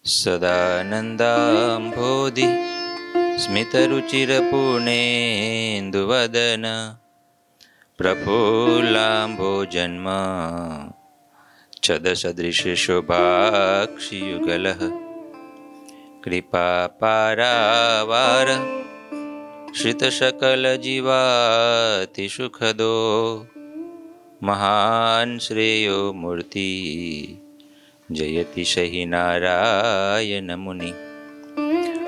સદાનંદાંભોધિ સ્મિતરુચિરપુર્ણેન્દુવદન પ્રફુલ્લાંભોજન્મ ચદસદૃશશોભાક્ષિયુગલઃ કૃપાપારાવાર શ્રિતસકલજીવાતિસુખદો મહાન શ્રેયો મૂર્તિ જયતિ સહી નારાયણ મુનિ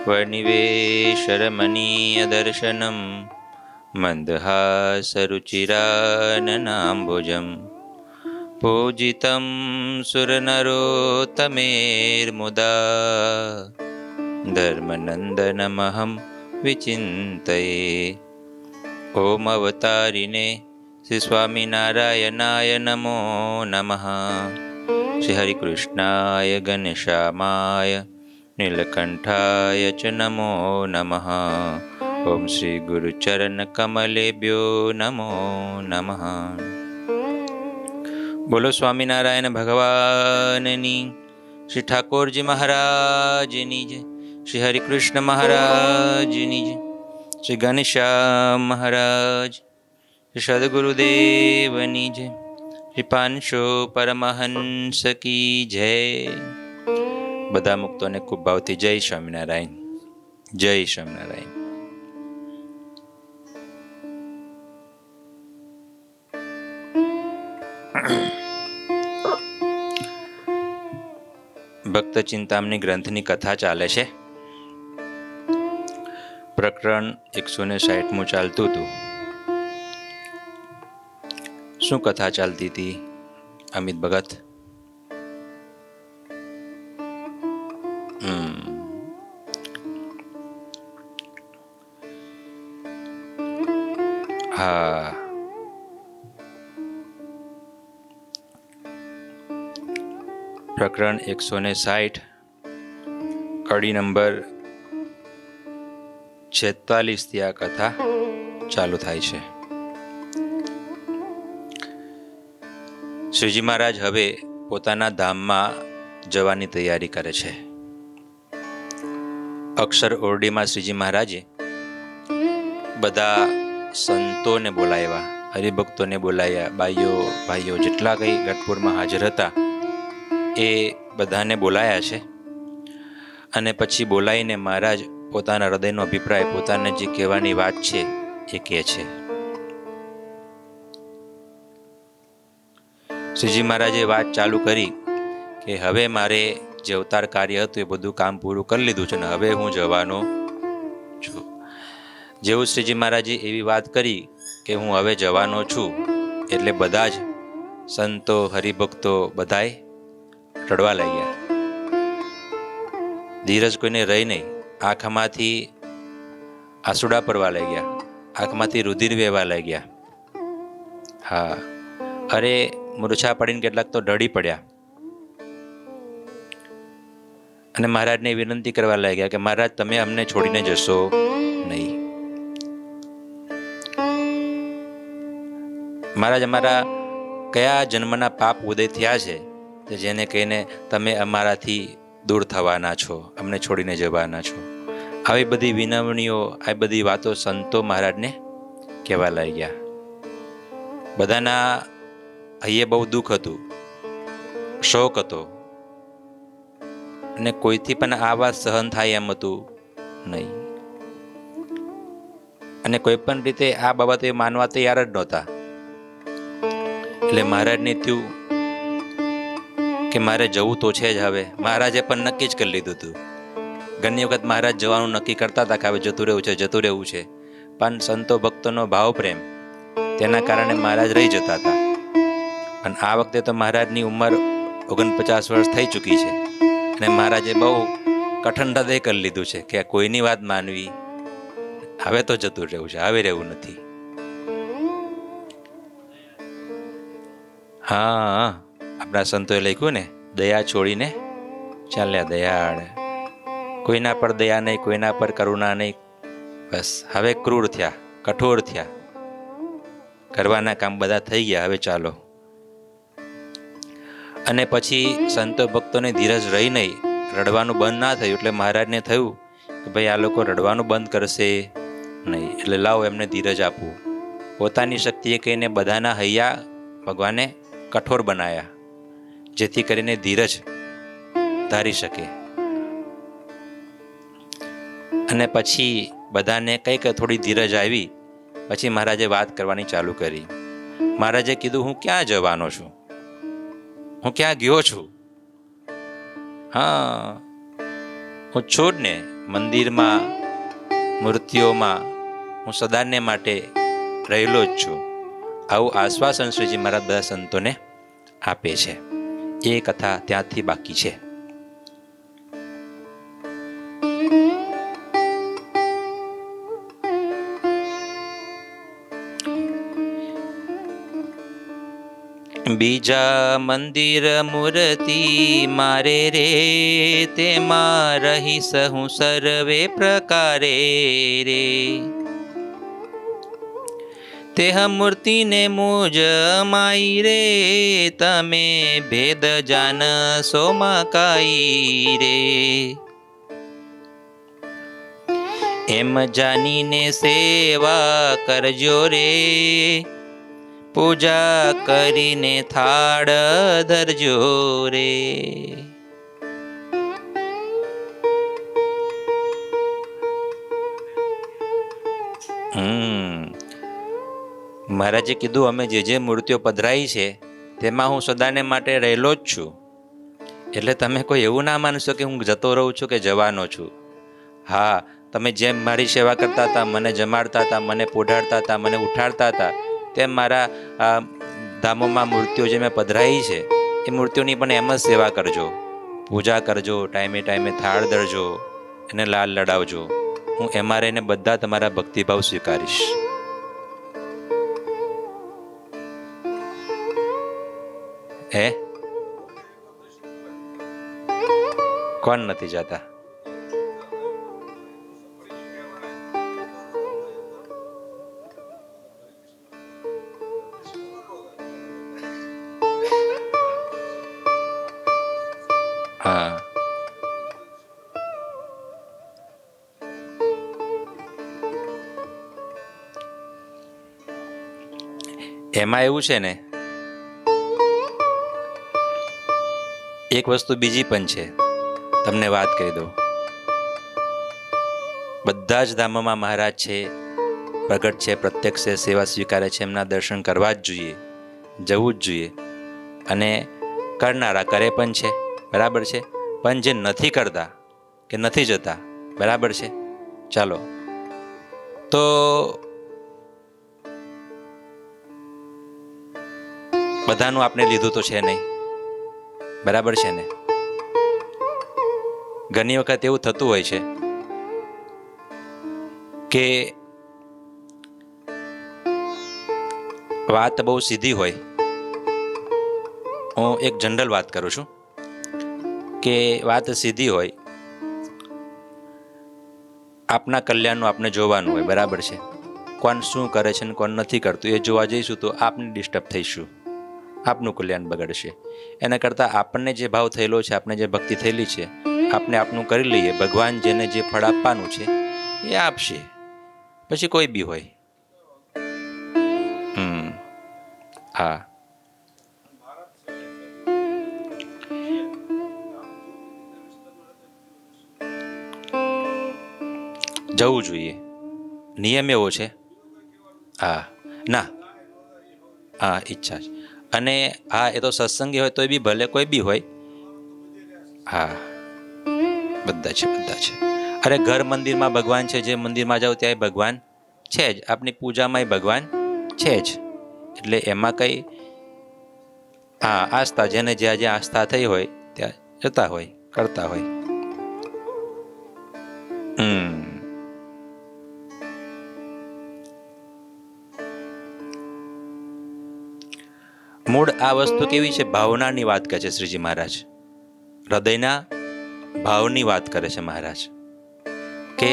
વર્ણિવેશરમણીય દર્શનમ મંદહાસરુચિરાનનાંબુજમ પૂજિતમ સુરનરોત્તમેર્મુદા ધર્મનંદનમહં વિચિંતયે. ઓમ અવતારિને શ્રી સ્વામિનારાયણાય નમો નમઃ. શ્રી હરિકૃષ્ણાય ગણેશામાય નીલકંઠાય ચ નમો નમઃ. ઓમ શ્રી ગુરુચરણકમલેભ્યો નમો નમઃ. બોલો સ્વામિનારાયણ ભગવાનની, શ્રી ઠાકોરજી મહારાજની જય, શ્રી હરિકૃષ્ણ મહારાજની જય, શ્રી ઘનશ્યામ મહારાજ, શ્રી સદગુરુદેવની જય, શ્રી પાંચસો પરમહંસ કી જય. બધા મુક્તોને ખૂબ ભાવથી જય સ્વામિનારાયણ, જય સ્વામિનારાયણ. ભક્ત ચિંતામણી ગ્રંથની કથા ચાલે છે. પ્રકરણ 160 ચાલતું હતું. શું કથા ચાલતી હતી અમિત ભગત? હા, પ્રકરણ 160 કડી નંબર 46 થી આ કથા ચાલુ થાય છે. શ્રીજી મહારાજ હવે પોતાના ધામમાં જવાની તૈયારી કરે છે. અક્ષર ઓરડીમાં શ્રીજી મહારાજે બધા સંતોને બોલાવ્યા, હરિભક્તોને બોલાવ્યા, ભાઈઓ જેટલા કંઈ ગઢપુરમાં હાજર હતા એ બધાને બોલાયા છે. અને પછી બોલાવીને મહારાજ પોતાના હૃદયનો અભિપ્રાય, પોતાને જે કહેવાની વાત છે એ કહે છે. શ્રીજી મહારાજે વાત ચાલુ કરી કે હવે મારે જે અવતાર કાર્ય હતું એ બધું કામ પૂરું કરી લીધું છે ને હવે હું જવાનો છું. જેવું શ્રીજી મહારાજે એવી વાત કરી કે હું હવે જવાનો છું એટલે બધા જ સંતો હરિભક્તો બધાય રડવા લાગ્યા. ધીરજ કોઈને રહી નહીં. આંખમાંથી આંસુડા પડવા લાગ્યા, આંખમાંથી રુધિર વહેવા લાગ્યા. હા, અરે મૂર્છા પડીને કેટલાક તો ઢળી પડ્યા અને મહારાજને વિનંતી કરવા લાગ્યા કે મહારાજ તમે અમને છોડીને જશો નહીં. મહારાજ અમારા કયા જન્મના પાપ ઉદય થયા છે તે જેને કહીને તમે અમારાથી દૂર થવાના છો, અમને છોડીને જવાના છો. આવી બધી વિનવણીઓ, આ બધી વાતો સંતો મહારાજને કહેવા લાગ્યા. બધાના હૈયે બહુ દુઃખ હતું, શોક હતો અને કોઈથી પણ આ વાત સહન થાય એમ હતું નહીં. અને કોઈ પણ રીતે આ બાબતે માનવા તૈયાર જ નહોતા. એટલે મહારાજને થયું કે મારે જવું તો છે જ. હવે મહારાજે પણ નક્કી જ કરી લીધું હતું. ઘણી વખત મહારાજ જવાનું નક્કી કરતા હતા કે હવે જતું રહેવું છે, પણ સંતો ભક્તોનો ભાવ પ્રેમ તેના કારણે મહારાજ રહી જતા હતા. પણ આ વખતે તો મહારાજની ઉંમર 49 વર્ષ થઈ ચૂકી છે અને મહારાજે બહુ કઠણ હૃદય કરી લીધું છે કે કોઈની વાત માનવી, હવે તો જતું રહેવું છે, હવે રહેવું નથી. હા, આપણા સંતોએ લખ્યું ને, દયા છોડીને ચાલ્યા દયાળ. કોઈના પર દયા નહીં, કોઈના પર કરુણા નહીં. બસ હવે ક્રૂર થયા, કઠોર થયા. કરવાના કામ બધા થઈ ગયા, હવે ચાલો. અને પછી સંતો ભક્તોને ધીરજ રહી નહીં રડવાનું બંધ ના થયું એટલે મહારાજને થયું કે ભાઈ આ લોકો રડવાનું બંધ કરશે નહીં, એટલે લાવો એમને ધીરજ આપવું. પોતાની શક્તિએ કહીને બધાના હૈયા ભગવાને કઠોર બનાયા, જેથી કરીને ધીરજ ધારી શકે. અને પછી બધાને કંઈક થોડી ધીરજ આવી પછી મહારાજે વાત કરવાની ચાલુ કરી. મહારાજે કીધું, હું ક્યાં જવાનો છું, હું ક્યાં ગયો છું? હા, હું છું જ ને મંદિરમાં, મૂર્તિઓમાં, હું સદાને માટે રહેલો જ છું. આવું આશ્વાસન શ્રીજી મહારાજ બધા સંતોને આપે છે. એ કથા ત્યાંથી બાકી છે. બીજા મંદિર મૂર્તિ મારે રે, તેમાં રહીશ હું સર્વે પ્રકારે રે. તેહ મૂર્તિને મુજ માઈ રે, તમે ભેદ જાનશો મકાઈ રે. એમ જાનીને સેવા કરજો રે, પૂજા કરીને થાળ ધરજો રે. મહારાજે કીધું, અમે જે મૂર્તિઓ પધરાઈ છે તેમાં હું સદાને માટે રહેલો જ છું. એટલે તમે કોઈ એવું ના માનશો કે હું જતો રહું છું કે જવાનો છું. હા, તમે જેમ મારી સેવા કરતા હતા, મને જમાડતા હતા, મને પોઢાડતા હતા, મને ઉઠાડતા હતા, તેમ મારા ધામોમાં મૂર્તિઓ જે મેં પધરાઈ છે એ મૂર્તિઓની પણ એમ જ સેવા કરજો, પૂજા કરજો, ટાઈમે ટાઈમે થાળ ધરજો, એને લાલ લડાવજો. હું એમાં રહીને બધા તમારા ભક્તિભાવ સ્વીકારીશ. હે, કોણ નથી જતા? હા, એમાં એવું છે ને, એક વસ્તુ બીજી પણ છે, તમને વાત કહી દઉં. બધા જ ધામોમાં મહારાજ છે, પ્રગટ છે, પ્રત્યક્ષ છે, સેવા સ્વીકારે છે, એમના દર્શન કરવા જ જોઈએ, જવું જ જોઈએ. અને કરનારા કરે પણ છે, બરાબર છે. પણ જે નથી કરતા કે નથી જતા, બરાબર છે. ચાલો, તો બધાનું આપણે લીધું તો છે નહીં, બરાબર છે ને. ઘણી વખત એવું થતું હોય છે કે વાત બહુ સીધી હોય. હું એક જનરલ વાત કરું છું કે વાત સીધી હોય, આપના કલ્યાણનું આપણે જોવાનું હોય, બરાબર છે. કોણ શું કરે છે ને કોણ નથી કરતું એ જોવા જઈશું તો આપને ડિસ્ટર્બ થઈશું, આપનું કલ્યાણ બગડશે. એના કરતાં આપણને જે ભાવ થયેલો છે, આપણે જે ભક્તિ થયેલી છે, આપણે આપનું કરી લઈએ. ભગવાન જેને જે ફળ આપવાનું છે એ આપશે, પછી કોઈ બી હોય. હા, જવું જોઈએ, નિયમ એવો છે. હા, ના, હા, ઈચ્છા છે. અને હા, એ તો સત્સંગી હોય તો બી ભલે કોઈ બી હોય. હા, બધા છે, બધા છે. અરે ઘર મંદિરમાં ભગવાન છે, જે મંદિરમાં જાઓ ત્યાં ભગવાન છે જ, આપણી પૂજામાંય ભગવાન છે જ. એટલે એમાં કંઈ, હા, આસ્થા, જેને જ્યાં જ્યાં આસ્થા થઈ હોય ત્યાં જતા હોય, કરતા હોય. મૂળ આ વસ્તુ કેવી છે? ભાવનાની વાત કરે છે શ્રીજી મહારાજ, હૃદયના ભાવની વાત કરે છે મહારાજ. કે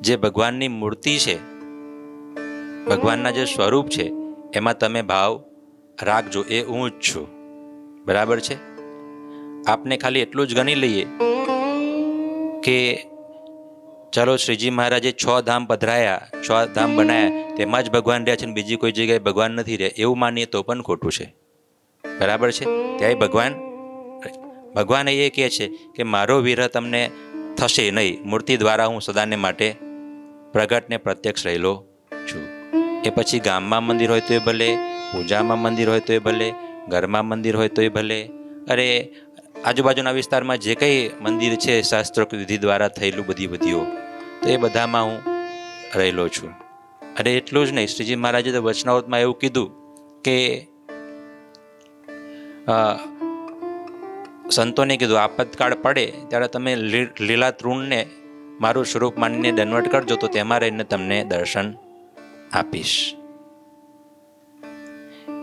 જે ભગવાનની મૂર્તિ છે, ભગવાનના જે સ્વરૂપ છે, એમાં તમે ભાવ રાખજો, એ હું જ છું, બરાબર છે. આપને ખાલી એટલું જ ગણી લઈએ કે ચાલો શ્રીજી મહારાજે 6 ધામ પધરાયા, 6 ધામ બનાયા, તેમાં જ ભગવાન રહ્યા છે ને બીજી કોઈ જગ્યાએ ભગવાન નથી રહ્યા, એવું માનીએ તો પણ ખોટું છે. બરાબર છે? ત્યાંય ભગવાન એ કહે છે કે મારો વિરહ તમને થશે નહીં, મૂર્તિ દ્વારા હું સદાને માટે પ્રગટ ને પ્રત્યક્ષ રહેલો છું. એ પછી ગામમાં મંદિર હોય તો એ ભલે, પૂજામાં મંદિર હોય તો એ ભલે, ઘરમાં મંદિર હોય તો એ ભલે, અરે આજુબાજુના વિસ્તારમાં જે કંઈ મંદિર છે શાસ્ત્રોક્ત વિધિ દ્વારા થયેલું બધી વિધિઓ, તો એ બધામાં હું રહેલો છું. અરે એટલું જ નહીં, શ્રીજી મહારાજે તો વચનાવતમાં એવું કીધું કે સંતોને કીધું આપતકાળ પડે ત્યારે તમે લીલા તૃણને મારું સ્વરૂપ માનીને દંડવટ કરજો તો તેમાં રહીને તમને દર્શન આપીશ.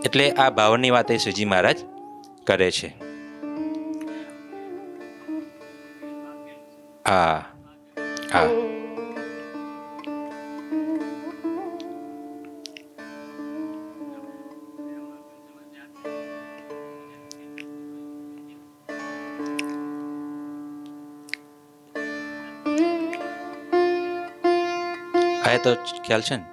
એટલે આ ભાવની વાત એ શ્રીજી મહારાજ કરે છે. હા હા આ તો ખ્યાલ છે ને.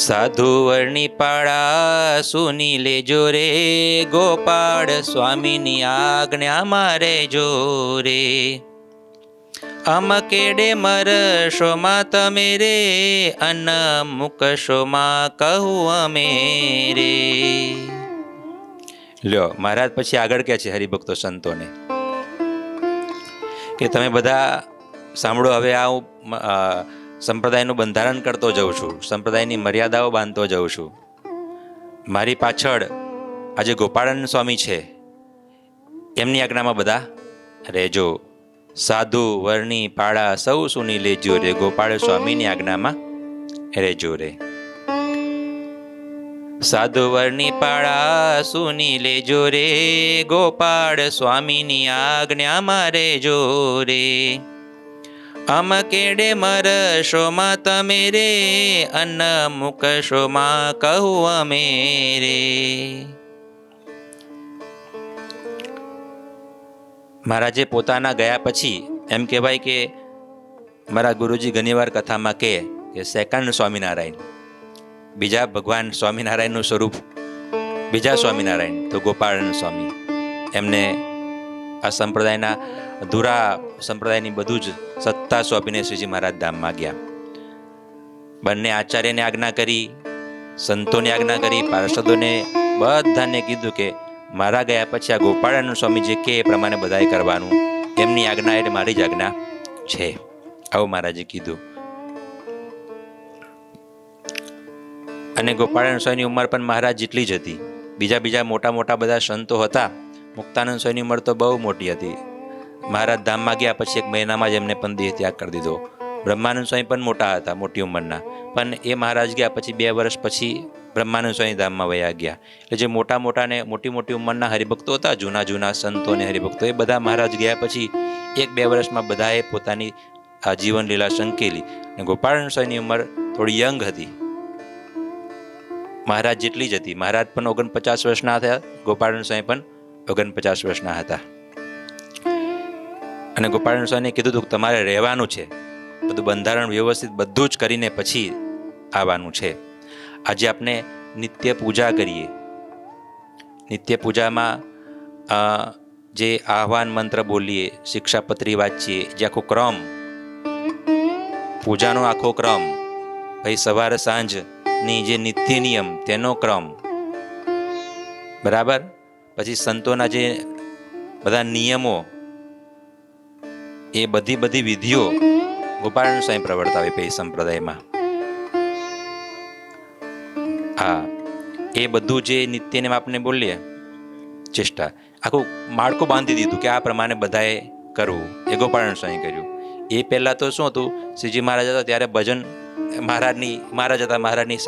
સાધુ વર્ણી પાળા સુની લેજો રે, ગોપાળ સ્વામીની આજ્ઞા મારે જોરે. અમ કેડે મરશોમાં તમે રે, અન્ન મુકશોમાં કહું અમે રે. લ્યો મહારાજ પછી આગળ કહે છે હરિભક્તો સંતોને કે તમે બધા સાંભળો, હવે આ હું સંપ્રદાયનું બંધારણ કરતો જાઉં છું, સંપ્રદાયની મર્યાદાઓ બાંધતો જાઉં છું. મારી પાછળ આજે ગોપાળાનંદ સ્વામી છે, એમની આજ્ઞામાં બધા રહેજો. સાધુ વર્ણી પાળા સૌ સુની લેજો રે, ગોપાળ સ્વામીની આજ્ઞામાં રહેજો રે. સાધુ વર્ણી પાળા સુની લેજો રે, ગોપાળ સ્વામીની આજ્ઞામાં રહેજો રે. અમ કેડે મરશોમાં તમે રે, અન્ન મુકશોમાં કહું અમે રે. મહારાજે પોતાના ગયા પછી એમ કહેવાય કે મારા ગુરુજી ઘણીવાર કથામાં કહે કે સેકન્ડ સ્વામિનારાયણ, બીજા ભગવાન સ્વામિનારાયણનું સ્વરૂપ બીજા સ્વામિનારાયણ તો ગોપાળાનંદ સ્વામી, એમને આ સંપ્રદાયના અધૂરા સંપ્રદાયની બધું જ સત્તા સોંપીને શ્રીજી મહારાજ ધામમાં ગયા. બંને આચાર્યને આજ્ઞા કરી, સંતોને આજ્ઞા કરી, પાર્ષદોને બધાને કીધું કે મારા ગયા પછી આ ગોપાળાનંદ સ્વામી જે કે એ પ્રમાણે બધાએ કરવાનું, એમની આજ્ઞા એટલે મારી જ આજ્ઞા છે, આવું મહારાજે કીધું. અને ગોપાળાનંદ સ્વામીની ઉંમર પણ મહારાજ જેટલી જ હતી. બીજા મોટા મોટા બધા સંતો હતા, મુક્તાનંદ સ્વામીની ઉંમર તો બહુ મોટી હતી. મહારાજ ધામમાં ગયા પછી 1 મહિનામાં જ એમને પણ દેહ ત્યાગ કરી દીધો. બ્રહ્માનંદ સ્વામી પણ મોટા હતા, મોટી ઉંમરના, પણ એ મહારાજ ગયા પછી 2 વર્ષ પછી બ્રહ્માનંદ સ્વામી ધામમાં વયા ગયા. એટલે જે મોટા ને મોટી ઉંમરના હરિભક્તો હતા, જૂના સંતો અને હરિભક્તો, એ બધા મહારાજ ગયા પછી 1-2 વર્ષમાં બધાએ પોતાની આ જીવન લીલા સંકેલી. અને ગોપાળાનંદ સ્વામીની ઉંમર થોડી યંગ હતી, મહારાજ જેટલી જ હતી. મહારાજ પણ 49 વર્ષના હતા, ગોપાળાનંદ સ્વામી પણ 49 વર્ષના હતા. અને ગોપાળાનંદ સ્વામીને કીધું હતું કે તમારે રહેવાનું છે, બધું બંધારણ વ્યવસ્થિત બધું જ કરીને પછી આવવાનું છે. આજે આપણે નિત્ય પૂજા કરીએ, નિત્ય પૂજામાં જે આહ્વાન મંત્ર બોલીએ, શિક્ષાપત્રી વાંચીએ, જે આખો ક્રમ, પૂજાનો આખો ક્રમ, ભાઈ સવાર સાંજની જે નિત્ય નિયમ તેનો ક્રમ, બરાબર, પછી સંતોના જે બધા નિયમો, એ બધી વિધિઓ ગોપાળાનંદ સ્વામી પ્રવર્તાવે પે સંપ્રદાયમાં. હા, એ બધું જે નિત્યને આપને બોલીએ ચેષ્ટા, આખું માળખું બાંધી દીધું કે આ પ્રમાણે બધાએ કરવું, એ ગોપાળાનંદ સ્વામી કર્યું. એ પહેલાં તો શું હતું, શ્રીજી મહારાજ હતા ત્યારે ભજન મહારાજ હતા, મહારાજની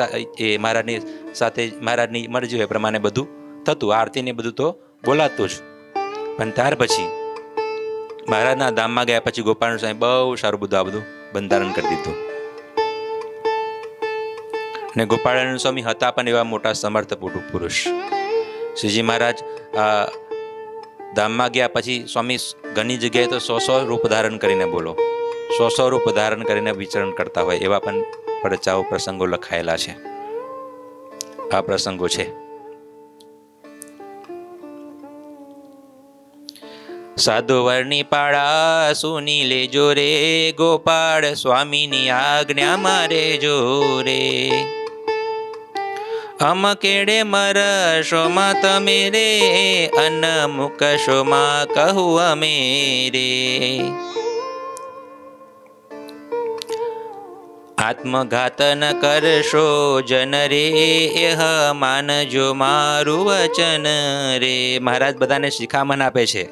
સાથે મહારાજની મરજી હોય પ્રમાણે બધું થતું, આરતી ને બધું તો બોલાતું જ. પણ ત્યાર પછી મહારાજના ધામમાં ગયા પછી ગોપાલ સ્વામી બહુ સારું બધું આ બધું બંધારણ કરી દીધું. ને ગોપાળાનંદ સ્વામી હતા પણ એવા મોટા સમર્થ પુરુષ. શ્રીજી મહારાજ ધામમાં ગયા પછી સ્વામી ઘણી જગ્યાએ તો 100 રૂપ ધારણ કરીને બોલો 100 રૂપ ધારણ કરીને વિચરણ કરતા હોય એવા પણ પરચાઓ પ્રસંગો લખાયેલા છે. આ પ્રસંગો છે. સાધુ વર્ણી પાળા સુની લેજો રે, ગોપાળ સ્વામીની આજ્ઞા મારે જો રે. અમ કેડે મરશોમાં તમે રે, અન્ન મુકશોમાં કહું અમે રે. આત્મઘાત ન કરશો જન રે, એહ માનજો મારું વચન રે. મહારાજ બધાને શિખામણ આપે છે.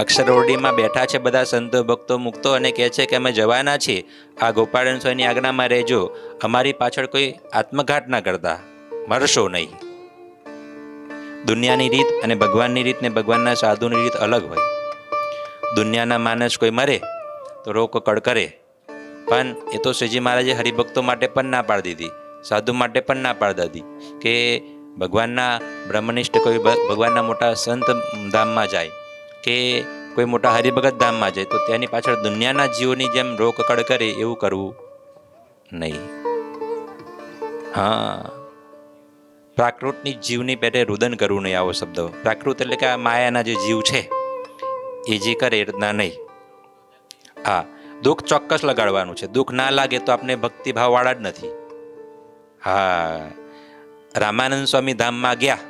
અક્ષરઓરડીમાં બેઠા છે બધા સંતો ભક્તો મુક્તો અને કહે છે કે અમે જવાના છીએ, આ ગોપાળન સ્વામીની આજ્ઞામાં રહેજો, અમારી પાછળ કોઈ આત્મઘાત ના કરતા, મરશો નહીં. દુનિયાની રીત અને ભગવાનની રીત ને ભગવાનના સાધુની રીત અલગ હોય. દુનિયાના માણસ કોઈ મરે તો રોકકળ કરે, પણ એ તો શ્રીજી મહારાજે હરિભક્તો માટે પણ ના પાડી દીધી, સાધુ માટે પણ ના પાડી દીધી કે ભગવાનના બ્રહ્મનિષ્ઠ કોઈ ભગવાનના મોટા સંત ધામમાં જાય કે કોઈ મોટા હરિભગત ધામમાં જાય તો તેની પાછળ દુનિયાના જીવોની જેમ રોકકળ કરે એવું કરવું નહીં. હા, પ્રાકૃતની જીવની પેટે રુદન કરવું નહીં. આવો શબ્દ પ્રાકૃત એટલે કે આ માયાના જે જીવ છે એ જે કરે એ રીતના નહીં. હા, દુઃખ ચોક્કસ લગાડવાનું છે. દુઃખ ના લાગે તો આપણે ભક્તિભાવ વાળા જ નથી. હા, રામાનંદ સ્વામી ધામમાં ગયા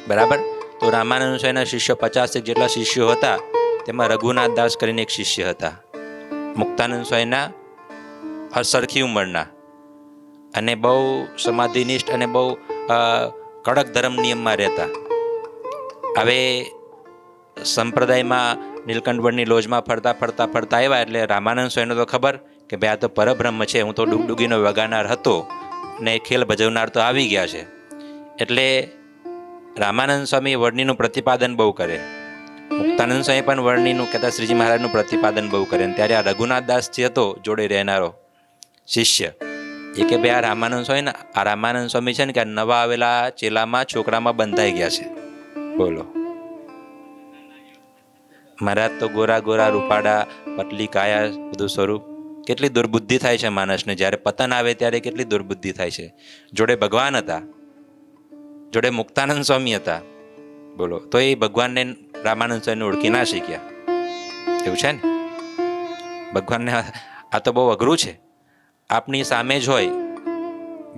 બરાબર, તો રામાનંદ સ્વામીના શિષ્યો 50 જેટલા શિષ્યો હતા. તેમાં રઘુનાથ દાસ કરીને એક શિષ્ય હતા, મુક્તાનંદ સ્વામીના સરખી ઉંમરના અને બહુ સમાધિનિષ્ઠ અને બહુ કડક ધર્મ નિયમમાં રહેતા. હવે સંપ્રદાયમાં નીલકંઠવડની લોજમાં ફરતા આવ્યા એટલે રામાનંદ સ્વામીને તો ખબર કે ભાઈ આ તો પરબ્રહ્મ છે, હું તો ડુગડુગીનો વગાડનાર હતો ને ખેલ ભજવનાર તો આવી ગયા છે. એટલે રામાનંદ સ્વામી વર્ણિનું પ્રતિપાદન બહુ કરે, મુક્તાનંદ સ્વામી પણ વર્ણિનું કહેતા શ્રીજી મહારાજનું પ્રતિપાદન બહુ કરે. ત્યારે આ રઘુનાથ દાસ જે હતો જોડે રહેનારો શિષ્ય એ કે ભાઈ આ રામાનંદ સ્વામી છે ને કે નવા આવેલા ચેલામાં છોકરામાં બંધાઈ ગયા છે. બોલો, મહારાજ તો ગોરા ગોરા રૂપાડા પતલી કાયા બધું સ્વરૂપ. કેટલી દુર્બુદ્ધિ થાય છે માણસને, જ્યારે પતન આવે ત્યારે કેટલી દુર્બુદ્ધિ થાય છે. જોડે ભગવાન હતા, જોડે મુક્તાનંદ સ્વામી હતા, બોલો, તો એ ભગવાનને રામાનંદ સ્વામીને ઓળખી ના શીખ્યા. એવું છે ને, ભગવાનને આ તો બહુ અઘરું છે. આપની સામે જ હોય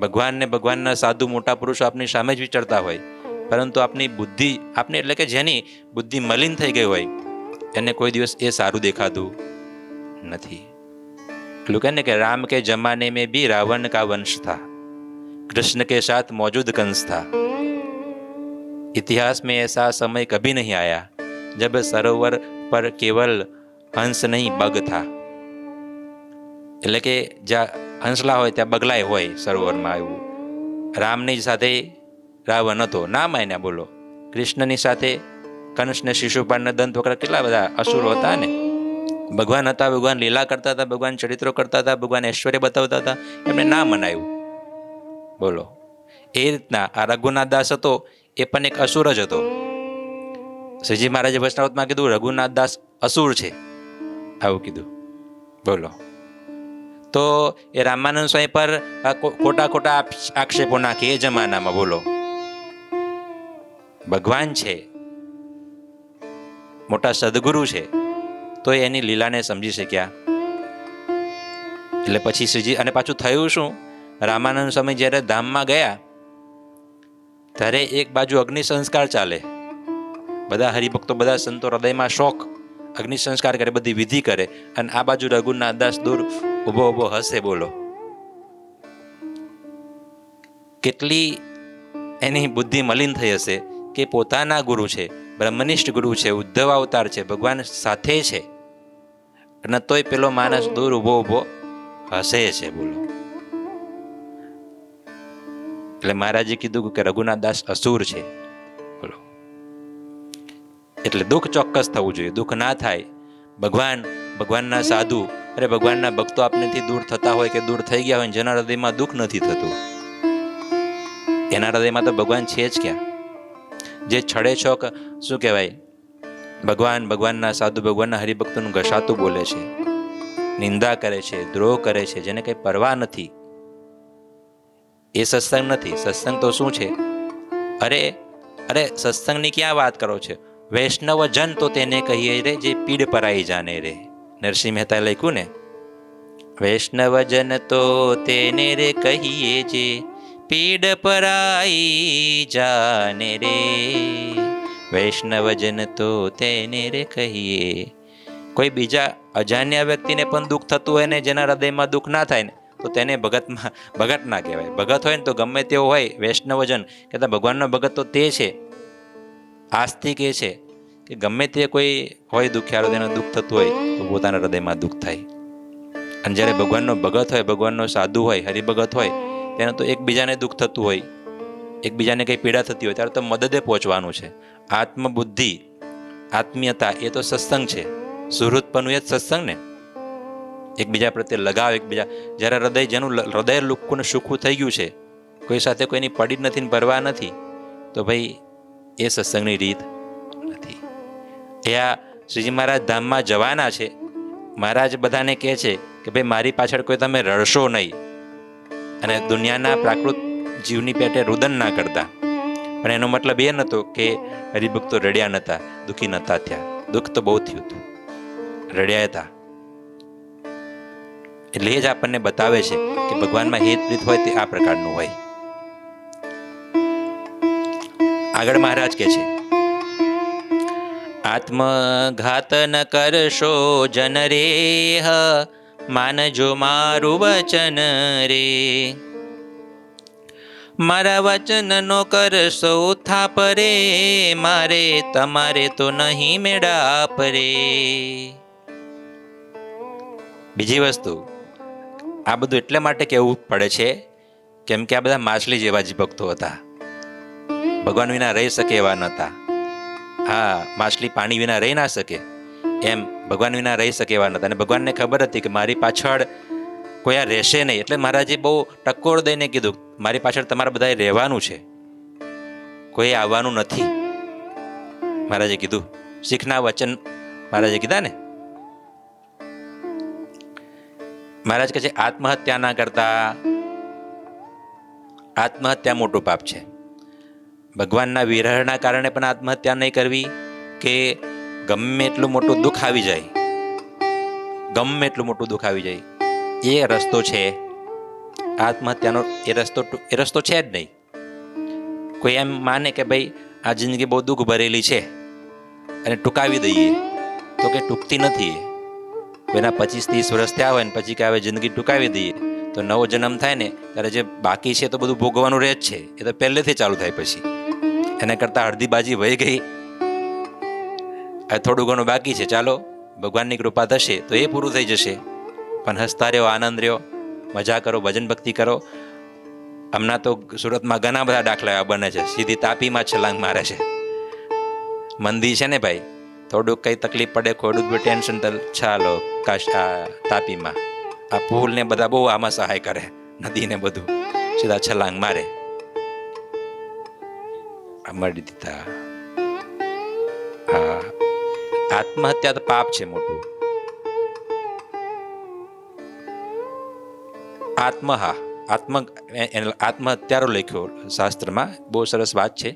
ભગવાનને, ભગવાનના સાધુ મોટા પુરુષો આપની સામે જ વિચરતા હોય, પરંતુ આપની બુદ્ધિ આપની એટલે કે જેની બુદ્ધિ મલિન થઈ ગઈ હોય એને કોઈ દિવસ એ સારું દેખાતું નથી. એટલું કહે ને કે રામ કે જમાને में भी रावण का वंश था, कृष्ण के साथ मौजूद कंस था, इतिहास में ऐसा समय कभी नहीं आया जब सरोवर पर केवल हंस नहीं बग था. એટલે કે જ્યાં હંસલા હોય ત્યાં બગલાય હોય સરોવરમાં. એવું રામની સાથે રાવણ હતો, ના માન્યા. બોલો, કૃષ્ણની સાથે કંસ ને શિશુપાલ ને દંત વગેરે કેટલા બધા અસુરો હતા ને. ભગવાન હતા, ભગવાન લીલા કરતા હતા, ભગવાન ચરિત્રો કરતા હતા, ભગવાન ઐશ્વર્ય બતાવતા હતા, એમને ના મનાયું. બોલો, એ રીતના આ રઘુનાથ દાસ હતો એ પણ એક અસુર જ હતો. શ્રીજી મહારાજે વૈષ્ણવમાં કીધું રઘુનાથ દાસ અસુર છે, આવું કીધું. બોલો, તો એ રામાનંદ સ્વામી પર ખોટા આક્ષેપો નાખે એ જમાનામાં. બોલો, ભગવાન છે, મોટા સદગુરુ છે, તો એની લીલાને સમજી શક્યા. એટલે પછી શ્રીજી, અને પાછું થયું શું, રામાનંદ સ્વામી જ્યારે ધામમાં ગયા ત્યારે એક બાજુ અગ્નિ સંસ્કાર ચાલે, બધા હરિભક્તો બધા સંતો હૃદયમાં શોખ, અગ્નિ સંસ્કાર કરે, બધી વિધિ કરે, અને આ બાજુ રઘુનાથ દાસ દૂર ઉભો હસે. બોલો, કેટલી એની બુદ્ધિ મલિન થઈ હશે કે પોતાના ગુરુ છે, બ્રહ્મનિષ્ઠ ગુરુ છે, ઉદ્ધવ અવતાર છે, ભગવાન સાથે છે, અને તોય પેલો માણસ દૂર ઉભો હસે છે. બોલો, એટલે મહારાજે કીધું કે રઘુનાથ દાસ અસુર છે. બોલો, એટલે દુઃખ ચોક્કસ થવું જોઈએ. દુઃખ ના થાય ભગવાનના સાધુ, અરે ભગવાનના ભક્તો આપનેથી દૂર થતા હોય કે દૂર થઈ ગયા હોય, જેના હૃદયમાં દુઃખ નથી થતું, એના હૃદયમાં તો ભગવાન છે જ ક્યાં? જે છડે છોક શું કહેવાય, ભગવાનના સાધુ, ભગવાનના હરિભક્તોનું ઘસાતું બોલે છે, નિંદા કરે છે, દ્રોહ કરે છે, જેને કંઈ પરવા નથી, એ સત્સંગ નથી. સત્સંગ તો શું છે? અરે સત્સંગની ક્યાં વાત કરો છો? વૈષ્ણવ જન તો તેને કહીએ રે, જે પીડ પરાઈ જાને રે. નરસિંહ મહેતાએ લખ્યું ને, વૈષ્ણવ જન તો તેને રે કહીએ, જે પીડ પરાઈ જાને રે. વૈષ્ણવ જન તો તેને રે કહીએ. કોઈ બીજા અજાણ્યા વ્યક્તિને પણ દુઃખ થતું હોય ને, જેના હૃદયમાં દુઃખ ના થાય ને, તો તેને ભગત ના કહેવાય. ભગત હોય ને તો ગમે તેવો હોય, વૈષ્ણવજન કહેતા ભગવાનનો ભગત તો તે છે, આસ્તિક એ છે કે ગમે તે કોઈ હોય દુઃખિયારો, તેને દુઃખ થતું હોય તો પોતાના હૃદયમાં દુઃખ થાય. અને જ્યારે ભગવાનનો ભગત હોય, ભગવાનનો સાધુ હોય, હરિભગત હોય, તેને તો એકબીજાને દુઃખ થતું હોય, એકબીજાને કંઈ પીડા થતી હોય, ત્યારે તો મદદે પહોંચવાનું છે. આત્મબુદ્ધિ, આત્મીયતા, એ તો સત્સંગ છે. સુહૃદપણું એ જ સત્સંગ ને. એકબીજા પ્રત્યે લગાવ, એકબીજા જ્યારે જેનું હૃદય લુખ્ખું ને સૂખું થઈ ગયું છે, કોઈ સાથે કોઈની પડી નથી ને પરવા નથી, તો ભાઈ એ સત્સંગની રીત નથી. એ આ શ્રીજી મહારાજ ધામમાં જવાના છે. મહારાજ બધાને કહે છે કે ભાઈ મારી પાછળ કોઈ તમે રડશો નહીં, અને દુનિયાના પ્રાકૃત જીવની પેટે રુદન ના કરતા. પણ એનો મતલબ એ નહોતો કે હરિભક્તો રડ્યા નહોતા, દુઃખી નહોતા થયા. દુઃખ તો બહુ થયું હતું, રડ્યા હતા. એટલે એ જ આપણને બતાવે છે કે ભગવાનમાં હેત પ્રીત હોય તે આ પ્રકારનું હોય. આગળ મહારાજ કહે છે, આત્મઘાત ન કરશો જન રે, માનજો મારું વચન રે. મારા વચન નો કરશો થાપ રે, મારે તમારે તો નહીં મેળાપ રે. બીજી વસ્તુ, આ બધું એટલે માટે કહેવું પડે છે કેમ કે આ બધા માછલી જેવા જ ભક્તો હતા, ભગવાન વિના રહી શકે એવા નહોતા. હા, માછલી પાણી વિના રહી ના શકે, એમ ભગવાન વિના રહી શકે એવા નહોતા. અને ભગવાનને ખબર હતી કે મારી પાછળ કોઈ આ રહેશે નહીં, એટલે મહારાજે બહુ ટકોર દઈને કીધું, મારી પાછળ તમારે બધાએ રહેવાનું છે, કોઈ આવવાનું નથી. મહારાજે કીધું, શીખના વચન મહારાજે કીધા ને. મહારાજ કહે છે આત્મહત્યા ના કરતા. આત્મહત્યા મોટું પાપ છે. ભગવાનના વિરહના કારણે પણ આત્મહત્યા નહીં કરવી, કે ગમે એટલું મોટું દુઃખ આવી જાય, ગમે એટલું મોટું દુઃખ આવી જાય, એ રસ્તો છે આત્મહત્યાનો. એ રસ્તો છે જ નહીં. કોઈ એમ માને કે ભાઈ આ જિંદગી બહુ દુઃખ ભરેલી છે અને ટૂંકાવી દઈએ, તો કે ટૂંકતી નથી. કોઈના 25-30 વર્ષ થયા હોય ને પછી કે હવે જિંદગી ટૂંકાવી દઈએ, તો નવો જન્મ થાય ને ત્યારે જે બાકી છે તો બધું ભોગવવાનું રહે જ છે, એ તો પહેલેથી ચાલુ થાય. પછી એને કરતાં અડધી બાજી વહી ગઈ, થોડું ઘણું બાકી છે, ચાલો ભગવાનની કૃપા થશે તો એ પૂરું થઈ જશે. પણ હસતા રહ્યો, આનંદ રહ્યો, મજા કરો, ભજન ભક્તિ કરો. હમણાં તો સુરતમાં ઘણા બધા દાખલા બને છે, સીધી તાપીમાં છલાંગ મારે છે. મંદી છે ને ભાઈ, થોડુંક કંઈ તકલીફ પડે, થોડુંક બી ટેન્શન, ચાલો તાપીમાં આ પુલ ને બધા બહુ આમાં સહાય કરે, નદી ને બધું, સીધા છલાંગ મારે. મળી દીધા. હા, આત્મહત્યા તો પાપ છે મોટું. આત્મહત્યારો લખ્યો શાસ્ત્રમાં, બહુ સરસ વાત છે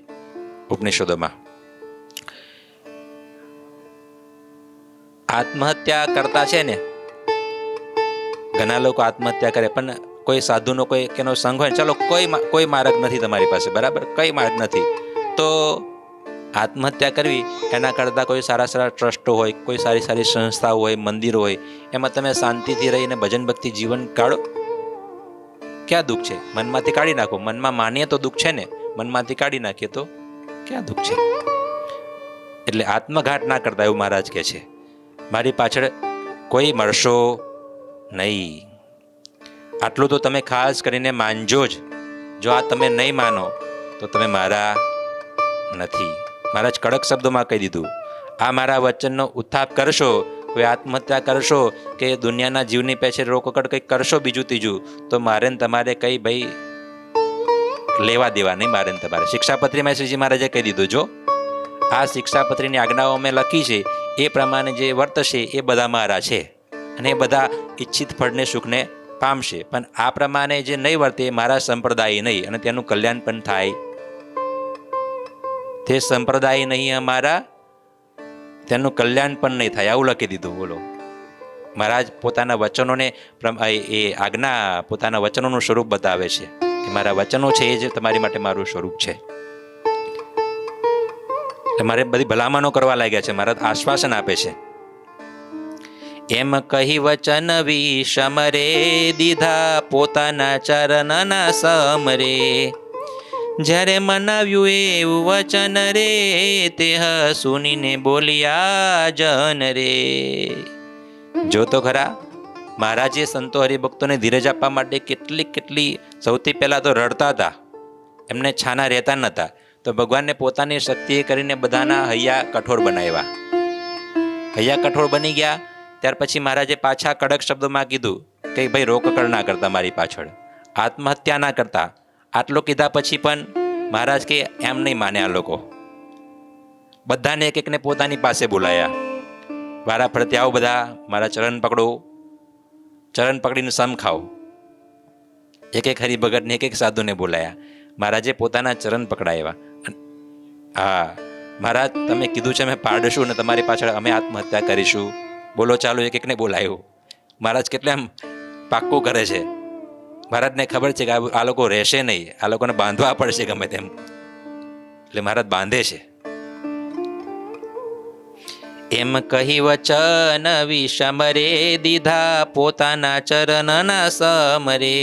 ઉપનિષદોમાં. આત્મહત્યા કરતા છે ને, ઘણા લોકો આત્મહત્યા કરે, પણ કોઈ સાધુનો કોઈ કેનો સંગ હોય, ચાલો કોઈ માર્ગ નથી તમારી પાસે, બરાબર, કઈ માર્ગ નથી, તો આત્મહત્યા કરવી એના કરતાં કોઈ સારા ટ્રસ્ટો હોય, કોઈ સારી સંસ્થાઓ હોય, મંદિરો હોય, એમાં તમે શાંતિથી રહીને ભજન ભક્તિ જીવન કાઢો. ક્યાં દુઃખ છે? મનમાંથી કાઢી નાખો. મનમાં માનીએ તો દુઃખ છે ને, મનમાંથી કાઢી નાખીએ તો ક્યાં દુઃખ છે? એટલે આત્મઘાત ના કરતા, એવું મહારાજ કહે છે. મારી પાછળ કોઈ મળશો નહીં, આટલું તો તમે ખાસ કરીને માનજો જ. જો આ તમે નહીં માનો તો તમે મારા નથી. મહારાજ કડક શબ્દોમાં કહી દીધું, આ મારા વચનનો ઉત્થાપ કરશો કોઈ આત્મહત્યા કરશો કે દુનિયાના જીવની પાછળ રોકકડ કંઈક કરશો બીજું ત્રીજું, તો મારે ને તમારે કંઈ ભાઈ લેવા દેવા નહીં. મારે ને તમારે શિક્ષાપત્રીમાં શ્રીજી મહારાજે કહી દીધું, જો આ શિક્ષાપત્રીની આજ્ઞાઓ મેં લખી છે એ પ્રમાણે જે વર્તશે એ બધા મારા છે અને એ બધા ઈચ્છિત ફળને સુખને પામશે. પણ આ પ્રમાણે જે નહીં વર્તે એ મારા સંપ્રદાય નહીં અને તેનું કલ્યાણ પણ થાય. તે સંપ્રદાય નહીં અમારા, તેનું કલ્યાણ પણ નહીં થાય, આવું લખી દીધું. બોલો, મહારાજ પોતાના વચનોને એ આજ્ઞા પોતાના વચનોનું સ્વરૂપ બતાવે છે કે મારા વચનો છે એ જ તમારી માટે મારું સ્વરૂપ છે. મારે બધી ભલામણો કરવા લાગ્યા છે, મારા આશ્વાસન આપે છે. એમ કહી વચન વિષમરે દીધા પોતાના ચરણના સમરે, જ્યારે મનાવ્યું એવું વચન રે તે સુનીને બોલ્યા જન રે. જો તો ખરા મહારાજે સંતો હરિભક્તોને ધીરજ આપવા માટે કેટલી સૌથી પહેલાં તો રડતા હતા, એમને છાના રહેતા નહોતા. તો ભગવાનને પોતાની શક્તિએ કરીને બધાના હૈયા કઠોર બનાવ્યા. હૈયા કઠોર બની ગયા ત્યાર પછી મહારાજે પાછા કડક શબ્દોમાં કીધું કે ભાઈ રોકકડ ના કરતા, મારી પાછળ આત્મહત્યા ના કરતા. આટલું કીધા પછી પણ મહારાજ કે એમ નહીં માને આ લોકો. બધાને એક એકને પોતાની પાસે બોલાયા, વારા ફરતે આવો બધા, મારા ચરણ પકડો, ચરણ પકડીને સમ ખાઓ. એક એક હરિભગતને એક એક સાધુને બોલાયા. મહારાજે પોતાના ચરણ પકડાવ્યા. હા મહારાજ, તમે કીધું છે અમે પાડશું ને તમારી પાછળ અમે આત્મહત્યા કરીશું. બોલો ચાલો, એક એકને બોલાયું. મહારાજ કેટલા એમ પાક્કું કરે છે. મહારાજને ખબર છે કે આ લોકો રહેશે નહીં, આ લોકોને બાંધવા પડશે ગમે તેમ, એટલે મહારાજ બાંધે છે. એમ કહી વચન વિષમરે દીધા પોતાના ચરણના સમરે,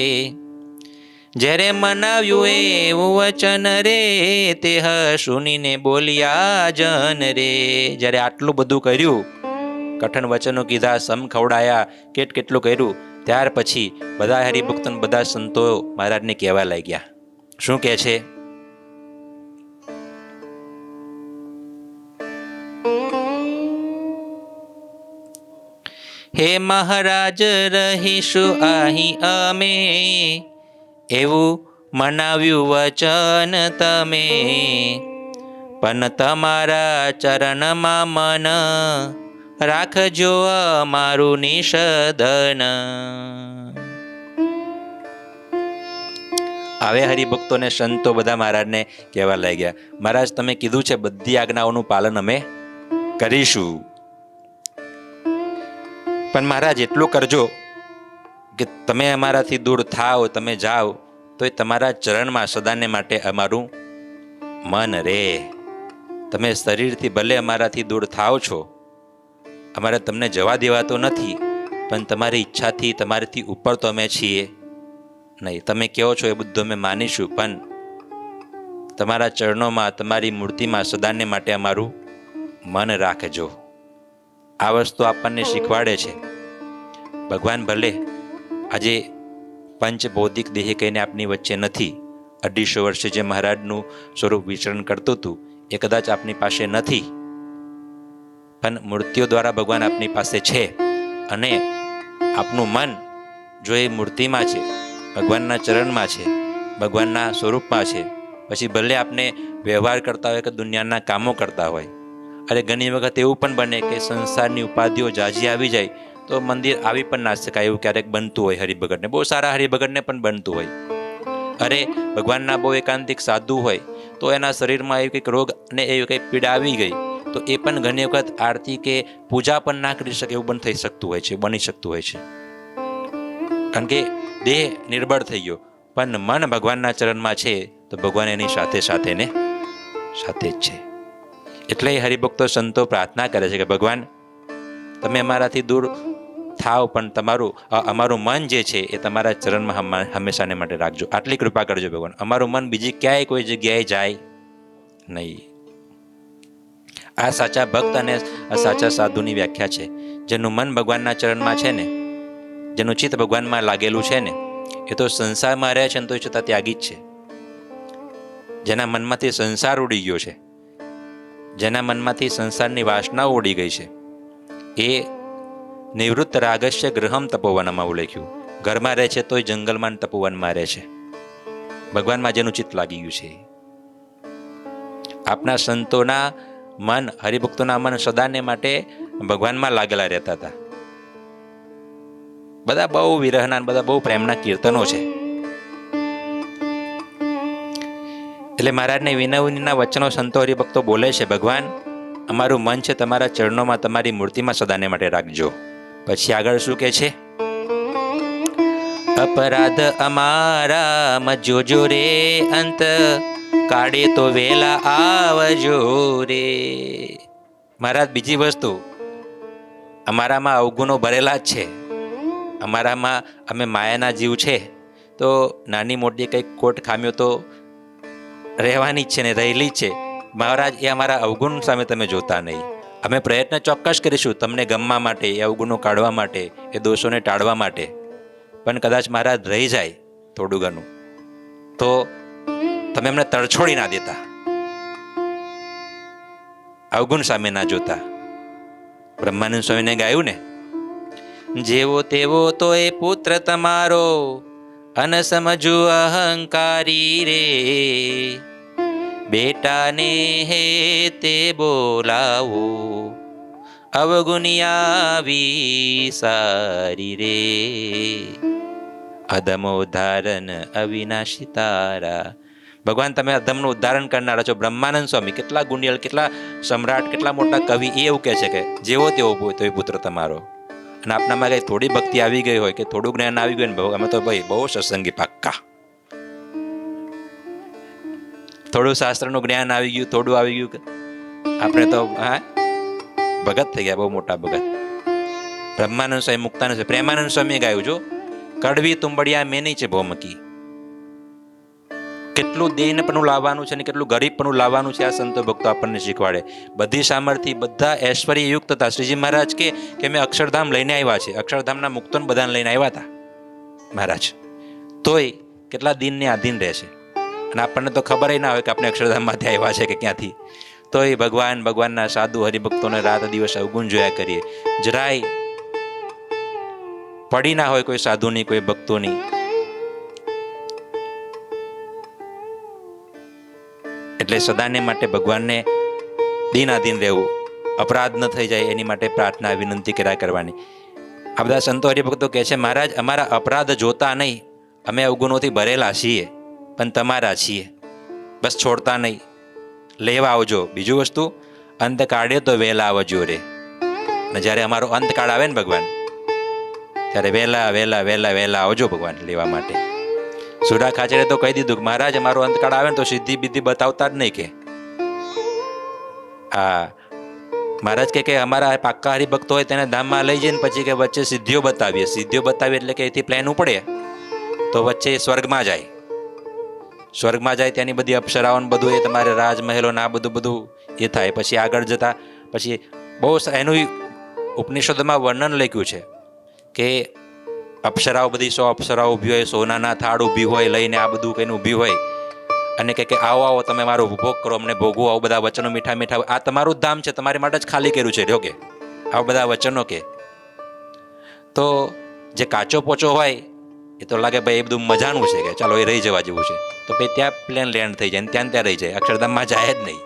જ્યારે મનાવ્યું એવું વચન રે તે સુનીને બોલ્યા જન રે. જ્યારે આટલું બધું કર્યું, કઠણ વચનો કીધા, સમ ખવડાયા, કેટલું કર્યું, ત્યાર પછી બધા હરિભક્તો બધા સંતો મહારાજને કહેવા લાગ્યા. શું કહે છે? હે મહારાજ રહીશું અહીં અમે, એવું મનાવ્યું વચન તમે, પણ તમારા ચરણમાં મન રાખજો અમારું નિષદન. હવે હરિભક્તોને સંતો બધા મહારાજને કહેવા લાગ્યા, મહારાજ તમે કીધું છે બધી આજ્ઞાઓનું પાલન અમે કરીશું, પણ મહારાજ એટલું કરજો કે તમે અમારાથી દૂર થાઓ, તમે જાઓ તો એ તમારા ચરણમાં સદાને માટે અમારું મન રહે. તમે શરીરથી ભલે અમારાથી દૂર થાઓ છો, અમારે તમને જવા દેવાતો નથી, પણ તમારી ઈચ્છાથી તમારાથી ઉપર તો અમે છીએ નહીં. તમે કહો છો એ બધું અમે માનીશું, પણ તમારા ચરણોમાં તમારી મૂર્તિમાં સદાને માટે અમારું મન રાખજો. આ વસ્તુ આપણને શીખવાડે છે. ભગવાન ભલે આજે પંચ ભૌતિક દેહ કહીને આપની વચ્ચે નથી, 250 વર્ષે જે મહારાજનું સ્વરૂપ વિચરણ કરતું હતું એ કદાચ આપની પાસે નથી, પણ મૂર્તિઓ દ્વારા ભગવાન આપની પાસે છે. અને આપનું મન જો એ મૂર્તિમાં છે, ભગવાનના ચરણમાં છે, ભગવાનના સ્વરૂપમાં છે, પછી ભલે આપને વ્યવહાર કરતા હોય કે દુનિયાના કામો કરતા હોય. અરે ઘણી વખત એવું પણ બને કે સંસારની ઉપાધિઓ જાજી આવી જાય તો મંદિર આવી પણ ના શકાય, એવું ક્યારેક બનતું હોય હરિભગતને, બહુ સારા હરિભગતને પણ બનતું હોય. અરે ભગવાનના બહુ એકાંતિક સાધુ હોય તો એના શરીરમાં એવી કંઈક રોગ અને એવી કંઈક પીડા આવી ગઈ તો એ પણ ઘણી વખત આરતી કે પૂજા પણ ના કરી શકે એવું પણ થઈ શકતું હોય છે, બની શકતું હોય છે. કારણ કે દેહ નિર્બળ થઈ ગયો, પણ મન ભગવાનના ચરણમાં છે તો ભગવાન એની સાથે સાથે ને સાથે જ છે. એટલે હરિભક્તો સંતો પ્રાર્થના કરે છે કે ભગવાન તમે અમારાથી દૂર થાવ, પણ અમારું મન જે છે એ તમારા ચરણમાં હંમેશાને માટે રાખજો. આટલી કૃપા કરજો ભગવાન, અમારું મન બીજી ક્યાંય કોઈ જગ્યાએ જાય નહીં. આ સાચા ભક્ત અને આ સાચા સાધુની વ્યાખ્યા છે. જેનું મન ભગવાનના ચરણમાં છે ને, જેનું ચિત્ત ભગવાનમાં લાગેલું છે ને, એ તો સંસારમાં રહે છે ને તો એ છતાં ત્યાગી જ છે. જેના મનમાંથી સંસાર ઉડી ગયો છે, જેના મનમાંથી સંસારની વાસનાઓ ઉડી ગઈ છે, એ નિવૃત્ત રાગસ્ય ગૃહમ તપોવનમાં એવું લખ્યું. ઘરમાં રહે છે તોય જંગલમાં તપોવનમાં રહે છે. ભગવાનમાં જેનું ચિત્ત લાગી ગયું છે. આપના સંતોના મન, હરિભક્તોના મન સદાને માટે ભગવાનમાં લાગેલા રહેતા હતા. બધા બહુ વિરહના, બધા બહુ પ્રેમના કીર્તનો છે. એટલે મહારાજને વિનવનીના વચનો સંતો હરિભક્તો બોલે છે, ભગવાન અમારું મન છે તમારા ચરણોમાં, તમારી મૂર્તિમાં સદાને માટે રાખજો. પછી આગળ શું કે છે? અપરાધ અમારા મજોજો રે, અંત કાઢે તો વેલા આવજો રે. મહારાજ બીજી વસ્તુ, અમારામાં અવગુણો ભરેલા જ છે. અમારામાં અમે માયાના જીવ છે, તો નાની મોટી કંઈક ખોટ ખામીઓ તો રહેવાની જ છે ને રહેલી જ છે. મહારાજ એ અમારા અવગુણ સામે તમે જોતા નહીં. અમે પ્રયત્ન ચોક્કસ કરીશું તમને ગમવા માટે, એ અવગુણો કાઢવા માટે, એ દોષોને ટાળવા માટે. પણ કદાચ મહારાજ રહી જાય થોડું ઘણું તો તમે એમને તરછોડી ના દેતા, અવગુણ સામે ના જોતા. બ્રહ્માનંદ સ્વામીને ગાયું ને, જેવો તેવો તો એ પુત્ર તમારો, અન સમજુ અહંકારી રે, બેટાને હે તે બોલાવો, અવગુણિયા વિસારી રે, અધમો ઉદ્ધારણ અવિનાશી તારા. ભગવાન તમે અધમનું ઉદ્ધારણ કરનારા છો. બ્રહ્માનંદ સ્વામી કેટલા ગુંડિયલ, કેટલા સમ્રાટ, કેટલા મોટા કવિ, એ એવું કહે છે કે જેવો તેવો તો એ પુત્ર તમારો. અને આપનામાં કઈ થોડી ભક્તિ આવી ગઈ હોય કે થોડું જ્ઞાન આવી ગયું ને, અમે તો ભાઈ બહુ સત્સંગી પાક્કા. થોડું શાસ્ત્રનું જ્ઞાન આવી ગયું, થોડું આવી ગયું, આપણે તો હા ભગત થઈ ગયા, બહુ મોટા ભગત. બ્રહ્માનંદ સ્વામી, મુક્તાનંદ સ્વામી, પ્રેમાનંદ સ્વામી ગાયું જો, કડવી તુંબડિયા મેની છે ભૌમકી. કેટલું દેનપણું લાવવાનું છે ને કેટલું ગરીબપણું લાવવાનું છે, આ સંતો ભક્તો આપણને શીખવાડે. બધી સામર્થ્ય, બધા ઐશ્વર્ય યુક્ત હતા. શ્રીજી મહારાજ કે મેં અક્ષરધામ લઈને આવ્યા છે. અક્ષરધામના મુક્તોને બધાને લઈને આવ્યા હતા મહારાજ. તોય કેટલા દિનને આધીન રહે છે. અને આપણને તો ખબર ના હોય કે આપણે અક્ષરધામમાંથી આવ્યા છે કે ક્યાંથી. તોય ભગવાનના સાધુ હરિભક્તોને રાત દિવસ અવગુણ જોયા કરીએ. જરાય પડી ના હોય કોઈ સાધુની, કોઈ ભક્તોની. એટલે સદાને માટે ભગવાનને દિનાધીન રહેવું, અપરાધ ન થઈ જાય એની માટે પ્રાર્થના, વિનંતી કર્યા કરવાની. આ બધા સંતો હરિભક્તો કહે છે, મહારાજ અમારા અપરાધ જોતા નહીં, અમે અવગુણોથી ભરેલા છીએ, પણ તમારા છીએ, બસ છોડતા નહીં, લેવા આવજો. બીજું વસ્તુ, અંત કાઢે તો વહેલા આવજો રે. અને જ્યારે અમારો અંતકાળ આવે ને ભગવાન, ત્યારે વહેલા આવજો ભગવાન લેવા માટે. સુરા ખાચરે તો કહી દીધું કે મહારાજ અમારો અંતકાળ આવે ને તો સિદ્ધિ બિદ્ધિ બતાવતા જ નહીં કે. હા, મહારાજ કે અમારા પાક્કા હરિભક્તો હોય તેને ધામમાં લઈ જઈને પછી કે વચ્ચે સિદ્ધિઓ બતાવીએ. સિદ્ધિઓ બતાવીએ એટલે કે એથી પ્લેન ઉપડે તો વચ્ચે સ્વર્ગમાં જાય. સ્વર્ગમાં જાય ત્યાંની બધી અપ્સરાઓ બધું, એ તમારે રાજમહેલો ને આ બધું એ થાય. પછી આગળ જતા પછી બહુ એનું ઉપનિષદોમાં વર્ણન લખ્યું છે કે અપ્સરાઓ બધી 100 અપ્સરાઓ ઊભી હોય, સોનાના થાળ ઊભી હોય લઈને, આ બધું કઈને ઊભી હોય, અને કે આવો તમે મારો ઉપભોગ કરો, અમને ભોગવો. આવું બધા વચનો મીઠા, આ તમારું જ ધામ છે, તમારી માટે જ ખાલી કર્યું છે. જો કે આવા બધા વચનો કે તો જે કાચો પોચો હોય એ તો લાગે ભાઈ એ બધું મજાનું છે કે ચાલો એ રહી જવા જેવું છે, તો ભાઈ ત્યાં પ્લેન લેન્ડ થઈ જાય, ત્યાં રહી જાય, અક્ષરધામમાં જાય જ નહીં.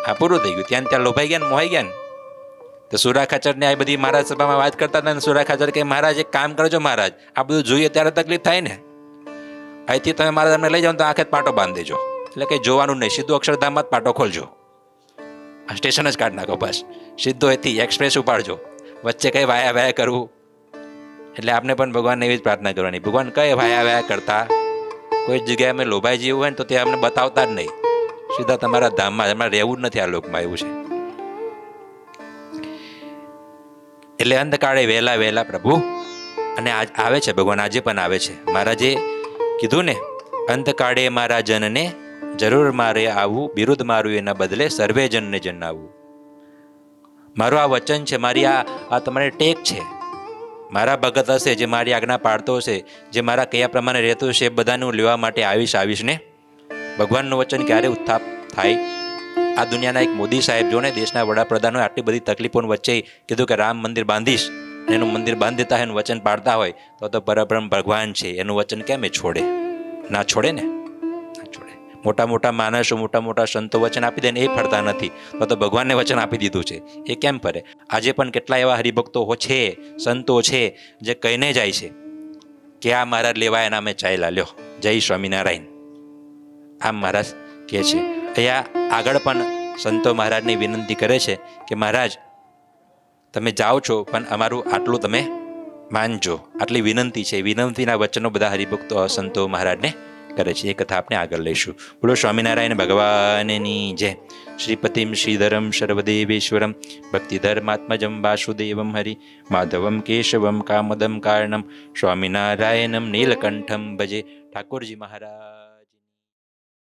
હા, પૂરું થઈ ગયું. ત્યાં લોભાઈ ગયા ને, મોહાઈ ગયા ને. તો સુરા ખાચરને આ બધી મહારાજ સભામાં વાત કરતા હતા ને, સુરા ખાચર કે મહારાજ એક કામ કરજો, મહારાજ આ બધું જોઈએ ત્યારે તકલીફ થાય ને, અહીંથી તમે મહારાજ અમને લઈ જાઓ તો આંખે પાટો બાંધી દેજો, એટલે કંઈ જોવાનું નહીં, સીધું અક્ષરધામમાં જ પાટો ખોલજો, આ સ્ટેશન જ કાઢ નાખો, બસ સીધો અહીંથી એક્સપ્રેસ ઉપાડજો, વચ્ચે કંઈ વાયા કરવું. એટલે આપણે પણ ભગવાનને એવી જ પ્રાર્થના કરવાની, ભગવાન કઈ વાયા કરતા, કોઈ જગ્યાએ અમે લોભાઈ જેવું હોય ને તો તે અમને બતાવતા જ નહીં, સીધા તમારા ધામમાં, અમારે રહેવું જ નથી આ લોકમાં, એવું છે. એટલે અંધકાળે વહેલા પ્રભુ અને આજ આવે છે ભગવાન, આજે પણ આવે છે. મહારાજે કીધું ને, અંતકાળે મારા જનને જરૂર મારે આવું, બિરુદ મારું એના બદલે સર્વે જનને જણાવું. મારું આ વચન છે, મારી આ તમારે ટેક છે. મારા ભગત હશે જે મારી આજ્ઞા પાડતો હશે, જે મારા કયા પ્રમાણે રહેતો હશે, એ બધાનું લેવા માટે આવીશ ને. ભગવાનનું વચન ક્યારે ઉત્થાપ થાય? આ દુનિયાના એક મોદી સાહેબ જો ને, દેશના વડાપ્રધાનો આટલી બધી તકલીફો વચ્ચે કીધું કે રામ મંદિર બાંધીશ, એનું મંદિર બાંધતા હોય એનું વચન પાડતા હોય તો પરબ્રહ્મ ભગવાન છે એનું વચન કેમ એ છોડે? ના છોડે ને, ના છોડે. મોટા મોટા માણસો, મોટા મોટા સંતો વચન આપી દે ને એ ફરતા નથી, તો ભગવાનને વચન આપી દીધું છે એ કેમ ફરે? આજે પણ કેટલા એવા હરિભક્તો છે, સંતો છે જે કહીને જાય છે કે આ મહારાજ લેવાય એના અમે ચાલ્યા, લ્યો જય સ્વામિનારાયણ, આમ મહારાજ કહે છે. અહીંયા આગળ પણ સંતો મહારાજની વિનંતી કરે છે કે મહારાજ તમે જાઓ છો પણ અમારું આટલું તમે માનજો, આટલી વિનંતી છે. વિનંતીના વચનો બધા હરિભક્તો સંતો મહારાજને કરે છે. એ કથા આપણે આગળ લઈશું. બોલો સ્વામિનારાયણ ભગવાનની જય. શ્રીપતિમ શ્રીધરમ સર્વદેવેશ્વરમ ભક્તિધર્માત્મજમ વાસુદેવમ હરિ માધવમ કેશવમ કામદમ કારણમ સ્વામિનારાયણમ નીલકંઠમ ભજે. ઠાકોરજી મહારાજ.